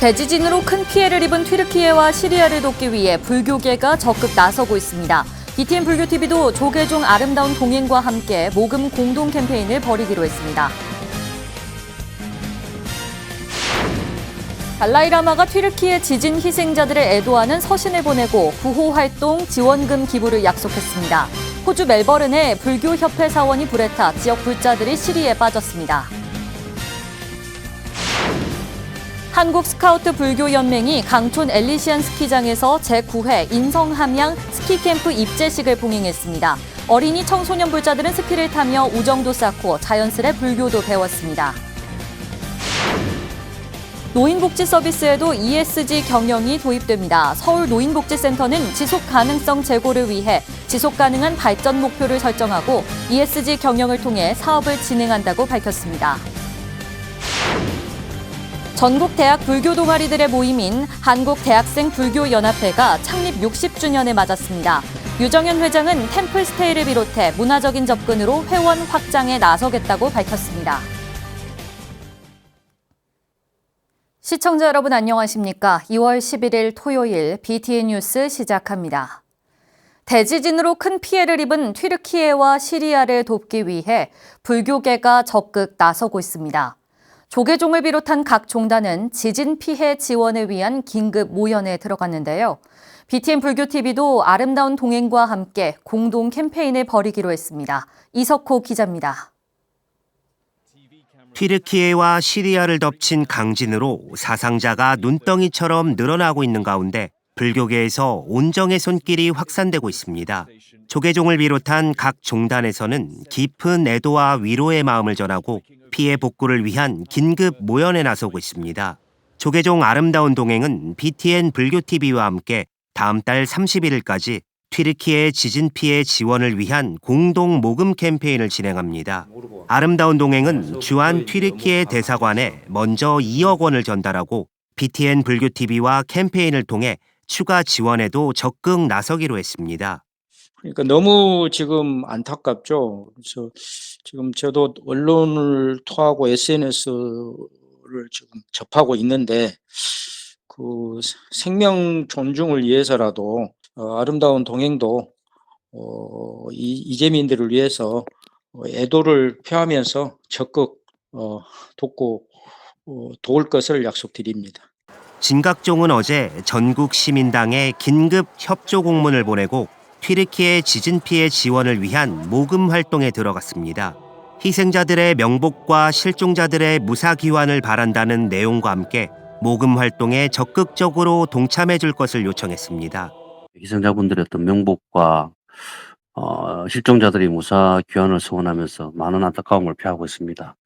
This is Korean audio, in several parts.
대지진으로 큰 피해를 입은 튀르키예와 시리아를 돕기 위해 불교계가 적극 나서고 있습니다. BTN 불교TV도 조계종 아름다운 동행과 함께 모금 공동 캠페인을 벌이기로 했습니다. 달라이라마가 튀르키예 지진 희생자들을 애도하는 서신을 보내고 구호활동 지원금 기부를 약속했습니다. 호주 멜버른의 불교협회 사원이 불에 타 지역 불자들이 시리에 빠졌습니다. 한국 스카우트 불교연맹이 강촌 엘리시안 스키장에서 제9회 인성함양 스키캠프 입제식을 봉행했습니다. 어린이 청소년 불자들은 스키를 타며 우정도 쌓고 자연스레 불교도 배웠습니다. 노인복지 서비스에도 ESG 경영이 도입됩니다. 서울 노인복지센터는 지속 가능성 제고를 위해 지속 가능한 발전 목표를 설정하고 ESG 경영을 통해 사업을 진행한다고 밝혔습니다. 전국 대학 불교 동아리들의 모임인 한국대학생불교연합회가 창립 60주년을 맞았습니다. 유정현 회장은 템플스테이를 비롯해 문화적인 접근으로 회원 확장에 나서겠다고 밝혔습니다. 시청자 여러분 안녕하십니까? 2월 11일 토요일 BTN 뉴스 시작합니다. 대지진으로 큰 피해를 입은 튀르키예와 시리아를 돕기 위해 불교계가 적극 나서고 있습니다. 조계종을 비롯한 각 종단은 지진 피해 지원을 위한 긴급 모연에 들어갔는데요. BTN 불교TV도 아름다운 동행과 함께 공동 캠페인을 벌이기로 했습니다. 이석호 기자입니다. 튀르키예와 시리아를 덮친 강진으로 사상자가 눈덩이처럼 늘어나고 있는 가운데 불교계에서 온정의 손길이 확산되고 있습니다. 조계종을 비롯한 각 종단에서는 깊은 애도와 위로의 마음을 전하고 피해 복구를 위한 긴급 모연에 나서고 있습니다. 조계종 아름다운 동행은 BTN 불교TV와 함께 다음 달 31일까지 튀르키예 지진 피해 지원을 위한 공동 모금 캠페인을 진행합니다. 아름다운 동행은 주한 튀르키예 대사관에 먼저 2억 원을 전달하고 BTN 불교TV와 캠페인을 통해 추가 지원에도 적극 나서기로 했습니다. 그러니까 너무 지금 안타깝죠. 그래서 지금 저도 언론을 통하고 SNS를 지금 접하고 있는데 그 생명 존중을 위해서라도 아름다운 동행도 이재민들을 위해서 애도를 표하면서 적극 돕고 도울 것을 약속드립니다. 진각종은 어제 전국 시민당에 긴급 협조 공문을 보내고 튀르키예 지진 피해 지원을 위한 모금 활동에 들어갔습니다. 희생자들의 명복과 실종자들의 무사 귀환을 바란다는 내용과 함께 모금 활동에 적극적으로 동참해 줄 것을 요청했습니다. 희생자분들의 어떤 명복과 실종자들이 무사 귀환을 소원하면서 많은 안타까움을 표하고 있습니다.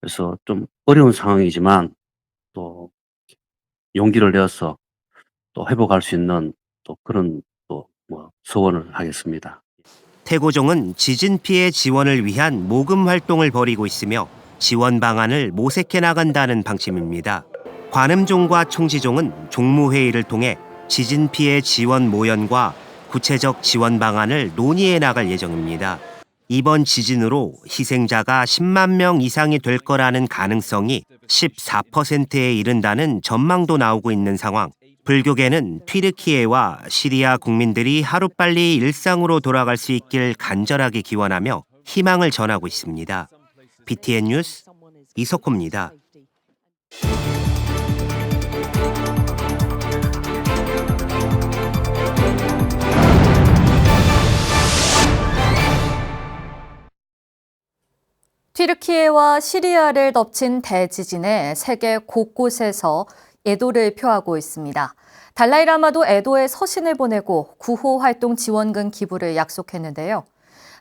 그래서 좀 어려운 상황이지만 또 용기를 내어서 또 회복할 수 있는 또 그런 소원을 하겠습니다. 태고종은 지진 피해 지원을 위한 모금 활동을 벌이고 있으며 지원 방안을 모색해 나간다는 방침입니다. 관음종과 총지종은 종무회의를 통해 지진 피해 지원 모연과 구체적 지원 방안을 논의해 나갈 예정입니다. 이번 지진으로 희생자가 10만 명 이상이 될 거라는 가능성이 14%에 이른다는 전망도 나오고 있는 상황. 불교계는 튀르키예와 시리아 국민들이 하루빨리 일상으로 돌아갈 수 있길 간절하게 기원하며 희망을 전하고 있습니다. BTN 뉴스 이석호입니다. 튀르키예와 시리아를 덮친 대지진에 세계 곳곳에서 애도를 표하고 있습니다. 달라이라마도 애도의 서신을 보내고 구호 활동 지원금 기부를 약속했는데요.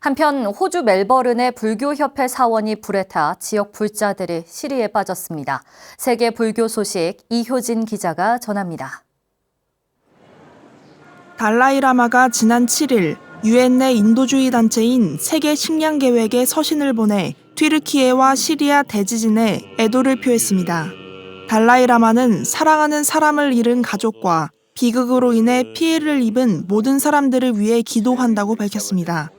한편 호주 멜버른의 불교협회 사원이 불에 타 지역 불자들이 시리에 빠졌습니다. 세계 불교 소식 이효진 기자가 전합니다. 달라이라마가 지난 7일 유엔 내 인도주의 단체인 세계 식량 계획에 서신을 보내 튀르키예와 시리아 대지진에 애도를 표했습니다. 달라이라마는 사랑하는 사람을 잃은 가족과 비극으로 인해 피해를 입은 모든 사람들을 위해 기도한다고 밝혔습니다.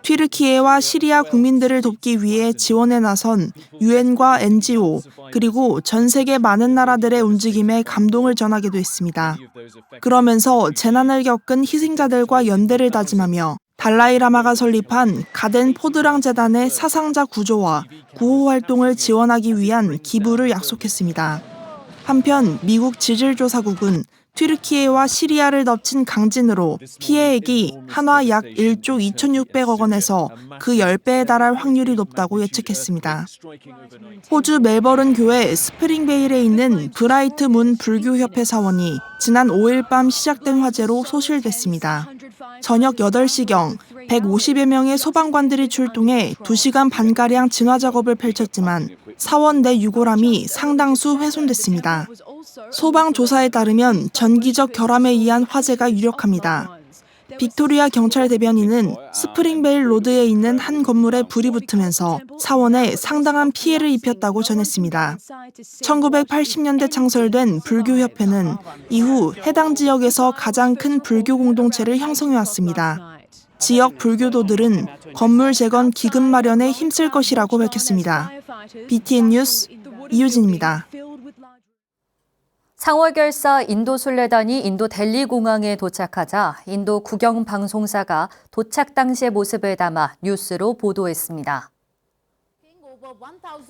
튀르키예와 시리아 국민들을 돕기 위해 지원에 나선 유엔과 NGO 그리고 전 세계 많은 나라들의 움직임에 감동을 전하기도 했습니다. 그러면서 재난을 겪은 희생자들과 연대를 다짐하며 달라이라마가 설립한 가덴 포드랑 재단의 사상자 구조와 구호 활동을 지원하기 위한 기부를 약속했습니다. 한편 미국 지질조사국은 튀르키예와 시리아를 덮친 강진으로 피해액이 한화 약 1조 2,600억 원에서 그 10배에 달할 확률이 높다고 예측했습니다. 호주 멜버른 교회 스프링베일에 있는 브라이트 문 불교협회 사원이 지난 5일 밤 시작된 화재로 소실됐습니다. 저녁 8시경 150여 명의 소방관들이 출동해 2시간 반가량 진화 작업을 펼쳤지만 사원 내 유골함이 상당수 훼손됐습니다. 소방 조사에 따르면 전기적 결함에 의한 화재가 유력합니다. 빅토리아 경찰 대변인은 스프링베일 로드에 있는 한 건물에 불이 붙으면서 사원에 상당한 피해를 입혔다고 전했습니다. 1980년대 창설된 불교협회는 이후 해당 지역에서 가장 큰 불교 공동체를 형성해왔습니다. 지역 불교도들은 건물 재건 기금 마련에 힘쓸 것이라고 밝혔습니다. BTN 뉴스 이유진입니다. 상월결사 인도순례단이 인도 델리 공항에 도착하자 인도 국영방송사가 도착 당시의 모습을 담아 뉴스로 보도했습니다.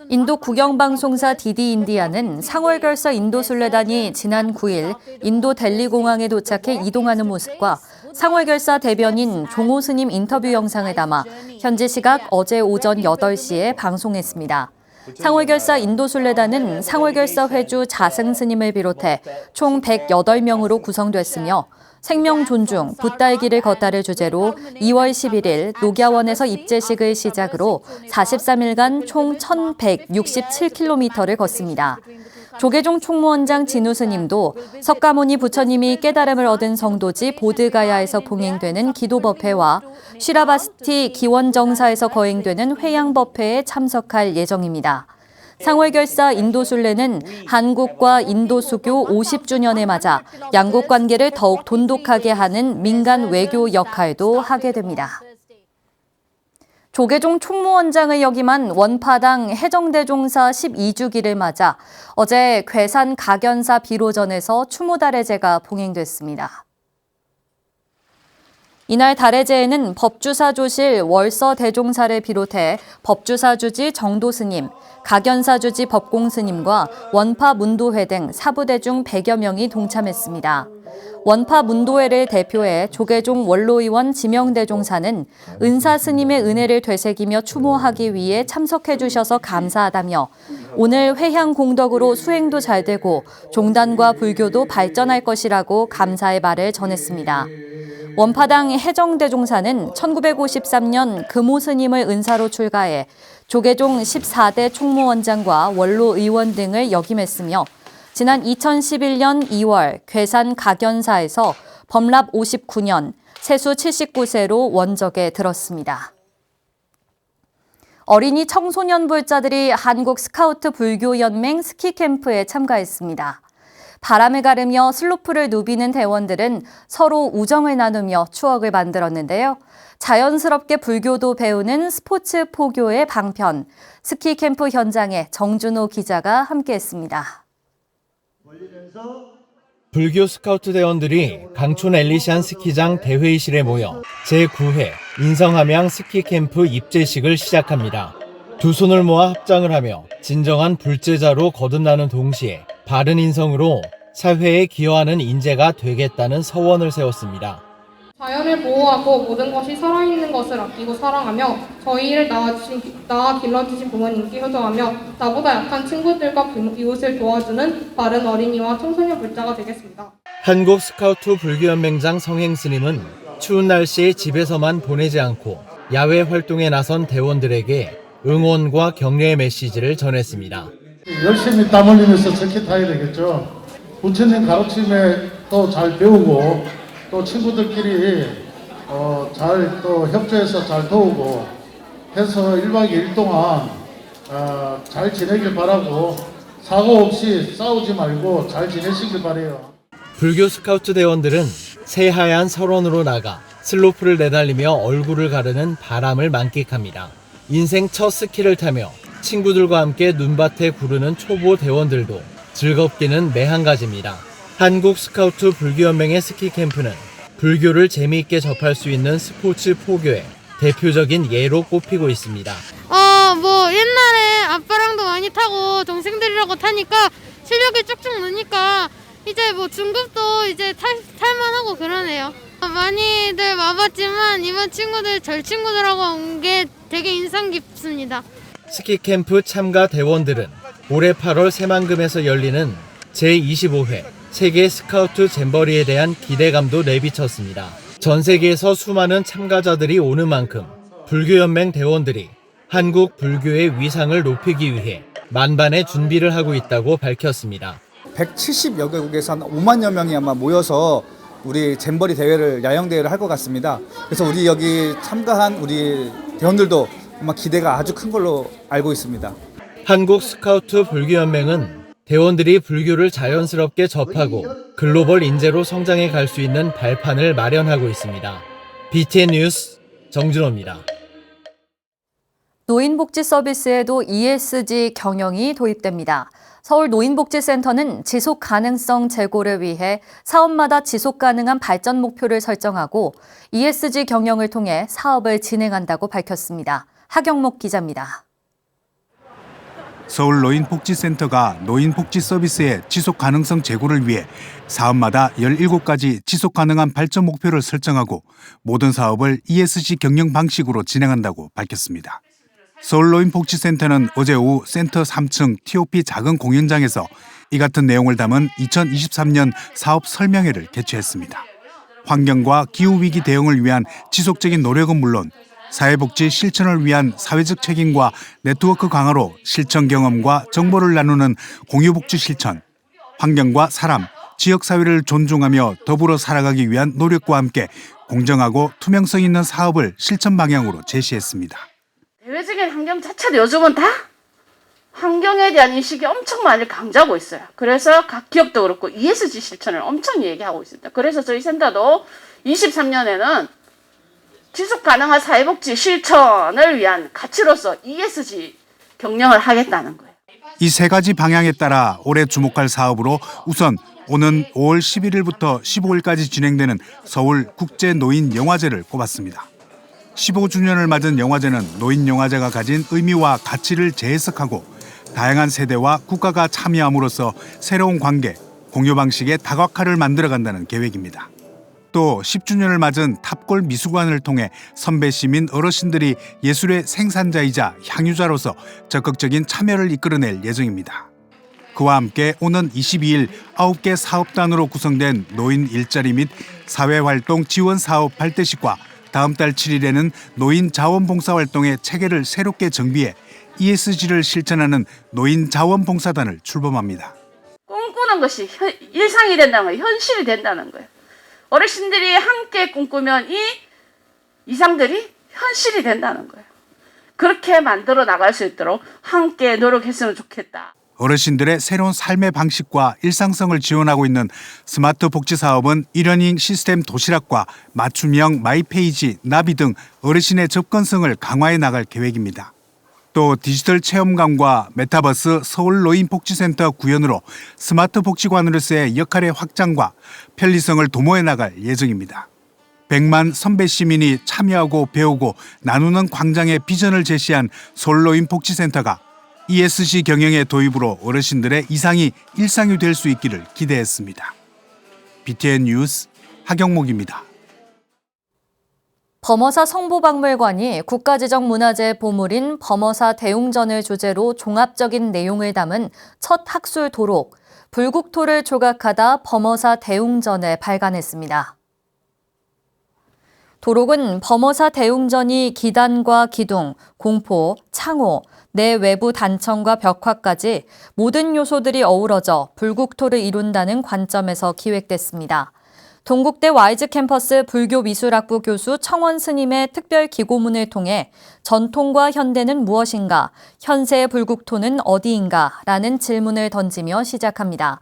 인도 국영방송사 DD인디아는 상월결사 인도순례단이 지난 9일 인도 델리 공항에 도착해 이동하는 모습과 상월결사 대변인 종호 스님 인터뷰 영상을 담아 현지 시각 어제 오전 8시에 방송했습니다. 상월결사 인도순례단은 상월결사 회주 자승 스님을 비롯해 총 108명으로 구성됐으며 생명 존중, 붓달기를 걷다를 주제로 2월 11일 녹야원에서 입제식을 시작으로 43일간 총 1,167km를 걷습니다. 조계종 총무원장 진우 스님도 석가모니 부처님이 깨달음을 얻은 성도지 보드가야에서 봉행되는 기도법회와 쉬라바스티 기원정사에서 거행되는 회양법회에 참석할 예정입니다. 상월결사 인도순례는 한국과 인도 수교 50주년을 맞아 양국 관계를 더욱 돈독하게 하는 민간 외교 역할도 하게 됩니다. 조계종 총무원장을 역임한 원파당 해정대종사 12주기를 맞아 어제 괴산 각연사 비로전에서 추모달해제가 봉행됐습니다. 이날 달해제에는 법주사조실 월서대종사를 비롯해 법주사주지 정도스님, 각연사주지 법공스님과 원파문도회 등 사부대 중 100여 명이 동참했습니다. 원파문도회를 대표해 조계종 원로의원 지명대종사는 은사스님의 은혜를 되새기며 추모하기 위해 참석해 주셔서 감사하다며 오늘 회향 공덕으로 수행도 잘 되고 종단과 불교도 발전할 것이라고 감사의 말을 전했습니다. 원파당 해정대종사는 1953년 금오스님을 은사로 출가해 조계종 14대 총무원장과 원로 의원 등을 역임했으며 지난 2011년 2월 괴산 각연사에서 법랍 59년, 세수 79세로 원적에 들었습니다. 어린이 청소년 불자들이 한국 스카우트 불교연맹 스키 캠프에 참가했습니다. 바람을 가르며 슬로프를 누비는 대원들은 서로 우정을 나누며 추억을 만들었는데요. 자연스럽게 불교도 배우는 스포츠 포교의 방편, 스키 캠프 현장에 정준호 기자가 함께했습니다. 불교 스카우트 대원들이 강촌 엘리시안 스키장 대회의실에 모여 제9회 인성함양 스키 캠프 입제식을 시작합니다. 두 손을 모아 합장을 하며 진정한 불제자로 거듭나는 동시에 바른 인성으로 사회에 기여하는 인재가 되겠다는 서원을 세웠습니다. 자연을 보호하고 모든 것이 살아있는 것을 아끼고 사랑하며 저희를 낳아 길러주신 부모님께 효도하며 나보다 약한 친구들과 이웃을 도와주는 바른 어린이와 청소년 불자가 되겠습니다. 한국 스카우트 불교연맹장 성행 스님은 추운 날씨에 집에서만 보내지 않고 야외 활동에 나선 대원들에게 응원과 격려의 메시지를 전했습니다. 열심히 땀 흘리면서 스키 타야 되겠죠. 부처님 가르침에 또 잘 배우고 또 친구들끼리 잘 또 협조해서 잘 도우고 해서 1박 2일 동안 잘 지내길 바라고 사고 없이 싸우지 말고 잘 지내시길 바라요. 불교 스카우트 대원들은 새하얀 설원으로 나가 슬로프를 내달리며 얼굴을 가르는 바람을 만끽합니다. 인생 첫 스키를 타며 친구들과 함께 눈밭에 구르는 초보 대원들도 즐겁기는 매한가지입니다. 한국 스카우트 불교연맹의 스키 캠프는 불교를 재미있게 접할 수 있는 스포츠 포교의 대표적인 예로 꼽히고 있습니다. 옛날에 아빠랑도 많이 타고 동생들이라고 타니까 실력이 쭉쭉 느니까 이제 중급도 이제 탈만하고 그러네요. 많이들 와봤지만 이번 친구들 친구들하고 온 게 되게 인상 깊습니다. 스키 캠프 참가 대원들은 올해 8월 새만금에서 열리는 제25회 세계 스카우트 잼버리에 대한 기대감도 내비쳤습니다. 전 세계에서 수많은 참가자들이 오는 만큼 불교연맹 대원들이 한국 불교의 위상을 높이기 위해 만반의 준비를 하고 있다고 밝혔습니다. 170여 개국에서 한 5만여 명이 아마 모여서 우리 잼버리 대회를 야영 대회를 할 것 같습니다. 그래서 우리 여기 참가한 우리 대원들도 아마 기대가 아주 큰 걸로 알고 있습니다. 한국 스카우트 불교연맹은 대원들이 불교를 자연스럽게 접하고 글로벌 인재로 성장해 갈 수 있는 발판을 마련하고 있습니다. BTN 뉴스 정준호입니다. 노인복지 서비스에도 ESG 경영이 도입됩니다. 서울 노인복지센터는 지속 가능성 제고를 위해 사업마다 지속 가능한 발전 목표를 설정하고 ESG 경영을 통해 사업을 진행한다고 밝혔습니다. 하경목 기자입니다. 서울 노인복지센터가 노인복지 서비스의 지속 가능성 제고를 위해 사업마다 17가지 지속 가능한 발전 목표를 설정하고 모든 사업을 ESG 경영 방식으로 진행한다고 밝혔습니다. 서울 노인복지센터는 어제 오후 센터 3층 TOP 작은 공연장에서 이 같은 내용을 담은 2023년 사업 설명회를 개최했습니다. 환경과 기후위기 대응을 위한 지속적인 노력은 물론 사회복지 실천을 위한 사회적 책임과 네트워크 강화로 실천 경험과 정보를 나누는 공유복지 실천, 환경과 사람, 지역사회를 존중하며 더불어 살아가기 위한 노력과 함께 공정하고 투명성 있는 사업을 실천 방향으로 제시했습니다. 대외적인 환경 자체도 요즘은 다 환경에 대한 인식이 엄청 많이 강조하고 있어요. 그래서 각 기업도 그렇고 ESG 실천을 엄청 얘기하고 있습니다. 그래서 저희 센터도 23년에는 지속 가능한 사회복지 실천을 위한 가치로서 ESG 경영을 하겠다는 거예요. 이 세 가지 방향에 따라 올해 주목할 사업으로 우선 오는 5월 11일부터 15일까지 진행되는 서울 국제노인영화제를 꼽았습니다. 15주년을 맞은 영화제는 노인영화제가 가진 의미와 가치를 재해석하고 다양한 세대와 국가가 참여함으로써 새로운 관계, 공유 방식의 다각화를 만들어간다는 계획입니다. 또 10주년을 맞은 탑골 미술관을 통해 선배 시민 어르신들이 예술의 생산자이자 향유자로서 적극적인 참여를 이끌어낼 예정입니다. 그와 함께 오는 22일 9개 사업단으로 구성된 노인 일자리 및 사회활동 지원 사업 발대식과 다음 달 7일에는 노인 자원봉사활동의 체계를 새롭게 정비해 ESG를 실천하는 노인 자원봉사단을 출범합니다. 꿈꾸는 것이 일상이 된다는 거예요. 현실이 된다는 거예요. 어르신들이 함께 꿈꾸면 이 이상들이 현실이 된다는 거예요. 그렇게 만들어 나갈 수 있도록 함께 노력했으면 좋겠다. 어르신들의 새로운 삶의 방식과 일상성을 지원하고 있는 스마트 복지 사업은 이러닝 시스템 도시락과 맞춤형 마이페이지, 나비 등 어르신의 접근성을 강화해 나갈 계획입니다. 또 디지털 체험관과 메타버스 서울 노인복지센터 구현으로 스마트 복지관으로서의 역할의 확장과 편리성을 도모해 나갈 예정입니다. 100만 선배 시민이 참여하고 배우고 나누는 광장의 비전을 제시한 서울 노인복지센터가 ESG 경영의 도입으로 어르신들의 이상이 일상이 될 수 있기를 기대했습니다. BTN 뉴스 하경목입니다. 범어사 성보박물관이 국가지정 문화재 보물인 범어사 대웅전을 주제로 종합적인 내용을 담은 첫 학술 도록, 불국토를 조각하다 범어사 대웅전을 발간했습니다. 도록은 범어사 대웅전이 기단과 기둥, 공포, 창호, 내외부 단청과 벽화까지 모든 요소들이 어우러져 불국토를 이룬다는 관점에서 기획됐습니다. 동국대 와이즈 캠퍼스 불교미술학부 교수 청원 스님의 특별 기고문을 통해 전통과 현대는 무엇인가, 현세의 불국토는 어디인가 라는 질문을 던지며 시작합니다.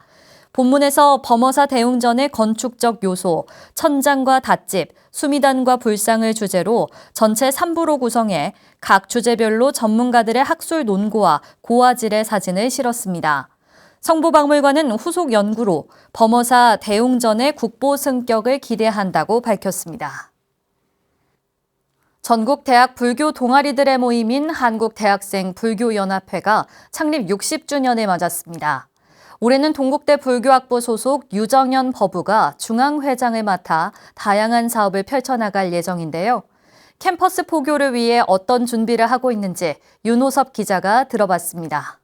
본문에서 범어사 대웅전의 건축적 요소, 천장과 닷집, 수미단과 불상을 주제로 전체 3부로 구성해 각 주제별로 전문가들의 학술 논고와 고화질의 사진을 실었습니다. 성북박물관은 후속 연구로 범어사 대웅전의 국보 승격을 기대한다고 밝혔습니다. 전국 대학 불교 동아리들의 모임인 한국대학생 불교연합회가 창립 60주년을 맞았습니다. 올해는 동국대 불교학부 소속 유정현 법우가 중앙회장을 맡아 다양한 사업을 펼쳐나갈 예정인데요. 캠퍼스 포교를 위해 어떤 준비를 하고 있는지 윤호섭 기자가 들어봤습니다.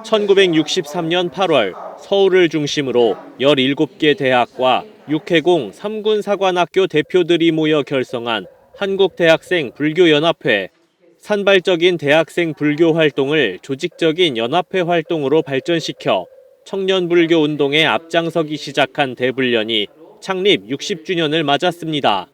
1963년 8월 서울을 중심으로 17개 대학과 육해공 3군 사관학교 대표들이 모여 결성한 한국대학생 불교연합회. 산발적인 대학생 불교 활동을 조직적인 연합회 활동으로 발전시켜 청년 불교 운동에 앞장서기 시작한 대불련이 창립 60주년을 맞았습니다.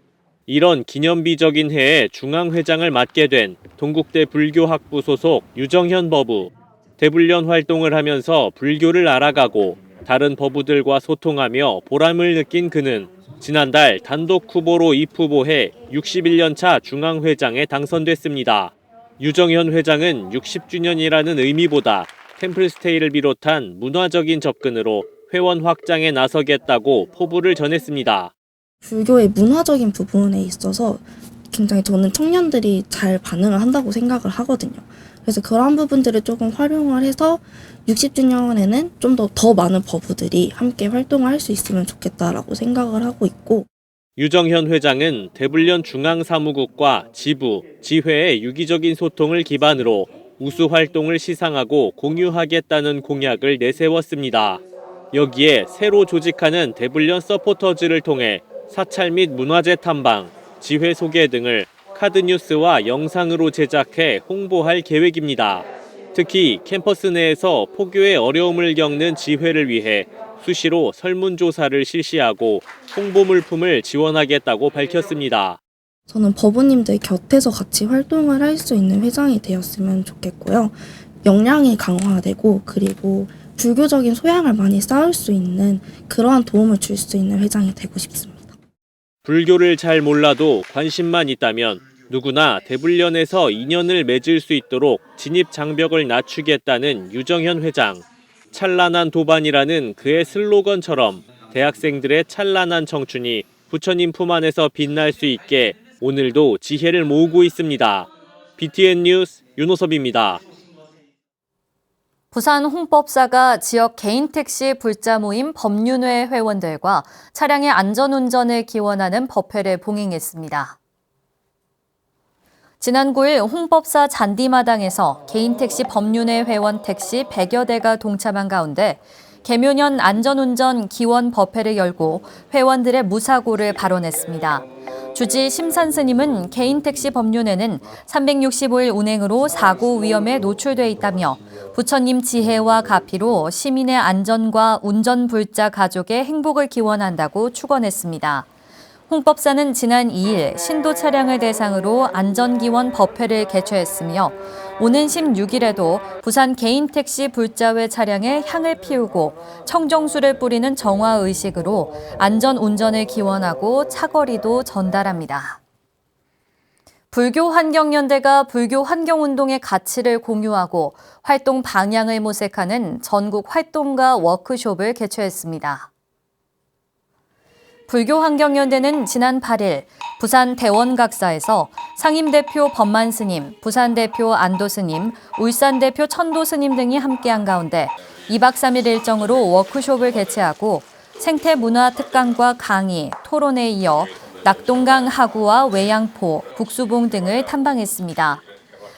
이런 기념비적인 해에 중앙회장을 맡게 된 동국대 불교학부 소속 유정현 법우. 대불련 활동을 하면서 불교를 알아가고 다른 법우들과 소통하며 보람을 느낀 그는 지난달 단독 후보로 입후보해 61년차 중앙회장에 당선됐습니다. 유정현 회장은 60주년이라는 의미보다 템플스테이를 비롯한 문화적인 접근으로 회원 확장에 나서겠다고 포부를 전했습니다. 불교의 문화적인 부분에 있어서 굉장히 저는 청년들이 잘 반응을 한다고 생각을 하거든요. 그래서 그런 부분들을 조금 활용을 해서 60주년에는 좀 더 많은 법우들이 함께 활동을 할 수 있으면 좋겠다라고 생각을 하고 있고, 유정현 회장은 대불련 중앙사무국과 지부, 지회의 유기적인 소통을 기반으로 우수 활동을 시상하고 공유하겠다는 공약을 내세웠습니다. 여기에 새로 조직하는 대불련 서포터즈를 통해 사찰 및 문화재 탐방, 지회 소개 등을 카드뉴스와 영상으로 제작해 홍보할 계획입니다. 특히 캠퍼스 내에서 포교의 어려움을 겪는 지회를 위해 수시로 설문조사를 실시하고 홍보 물품을 지원하겠다고 밝혔습니다. 저는 법우님들 곁에서 같이 활동을 할 수 있는 회장이 되었으면 좋겠고요. 역량이 강화되고 그리고 불교적인 소양을 많이 쌓을 수 있는 그러한 도움을 줄 수 있는 회장이 되고 싶습니다. 불교를 잘 몰라도 관심만 있다면 누구나 대불련에서 인연을 맺을 수 있도록 진입 장벽을 낮추겠다는 유정현 회장. 찬란한 도반이라는 그의 슬로건처럼 대학생들의 찬란한 청춘이 부처님 품 안에서 빛날 수 있게 오늘도 지혜를 모으고 있습니다. BTN 뉴스 윤호섭입니다. 부산 홍법사가 지역 개인 택시 불자 모임 법륜회 회원들과 차량의 안전운전을 기원하는 법회를 봉행했습니다. 지난 9일 홍법사 잔디마당에서 개인 택시 법륜회 회원 택시 100여 대가 동참한 가운데 개묘년 안전운전 기원 법회를 열고 회원들의 무사고를 발언했습니다. 주지 심산 스님은 개인 택시 법륜회는 365일 운행으로 사고 위험에 노출돼 있다며 부처님 지혜와 가피로 시민의 안전과 운전불자 가족의 행복을 기원한다고 축원했습니다. 홍법사는 지난 2일 신도 차량을 대상으로 안전기원 법회를 개최했으며 오는 16일에도 부산 개인택시 불자회 차량에 향을 피우고 청정수를 뿌리는 정화의식으로 안전운전을 기원하고 차거리도 전달합니다. 불교환경연대가 불교환경운동의 가치를 공유하고 활동 방향을 모색하는 전국 활동가 워크숍을 개최했습니다. 불교환경연대는 지난 8일 부산 대원각사에서 상임대표 법만스님, 부산대표 안도스님, 울산대표 천도스님 등이 함께한 가운데 2박 3일 일정으로 워크숍을 개최하고 생태문화 특강과 강의, 토론에 이어 낙동강 하구와 외양포, 북수봉 등을 탐방했습니다.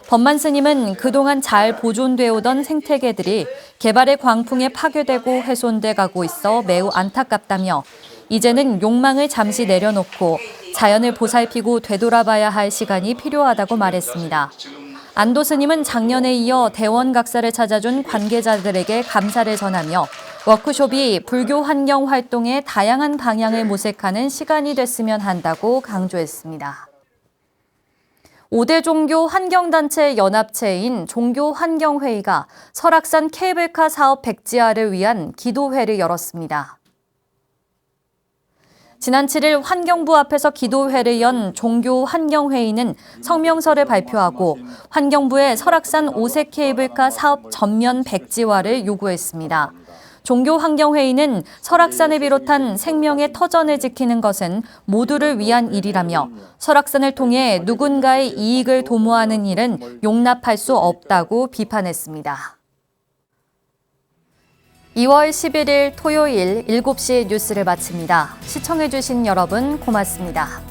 법만스님은 그동안 잘 보존되어 오던 생태계들이 개발의 광풍에 파괴되고 훼손돼 가고 있어 매우 안타깝다며 이제는 욕망을 잠시 내려놓고 자연을 보살피고 되돌아봐야 할 시간이 필요하다고 말했습니다. 안도 스님은 작년에 이어 대원각사를 찾아준 관계자들에게 감사를 전하며 워크숍이 불교 환경 활동의 다양한 방향을 모색하는 시간이 됐으면 한다고 강조했습니다. 5대 종교 환경단체 연합체인 종교환경회의가 설악산 케이블카 사업 백지화를 위한 기도회를 열었습니다. 지난 7일 환경부 앞에서 기도회를 연 종교환경회의는 성명서를 발표하고 환경부에 설악산 5세 케이블카 사업 전면 백지화를 요구했습니다. 종교환경회의는 설악산을 비롯한 생명의 터전을 지키는 것은 모두를 위한 일이라며 설악산을 통해 누군가의 이익을 도모하는 일은 용납할 수 없다고 비판했습니다. 2월 11일 토요일 7시 뉴스를 마칩니다. 시청해주신 여러분 고맙습니다.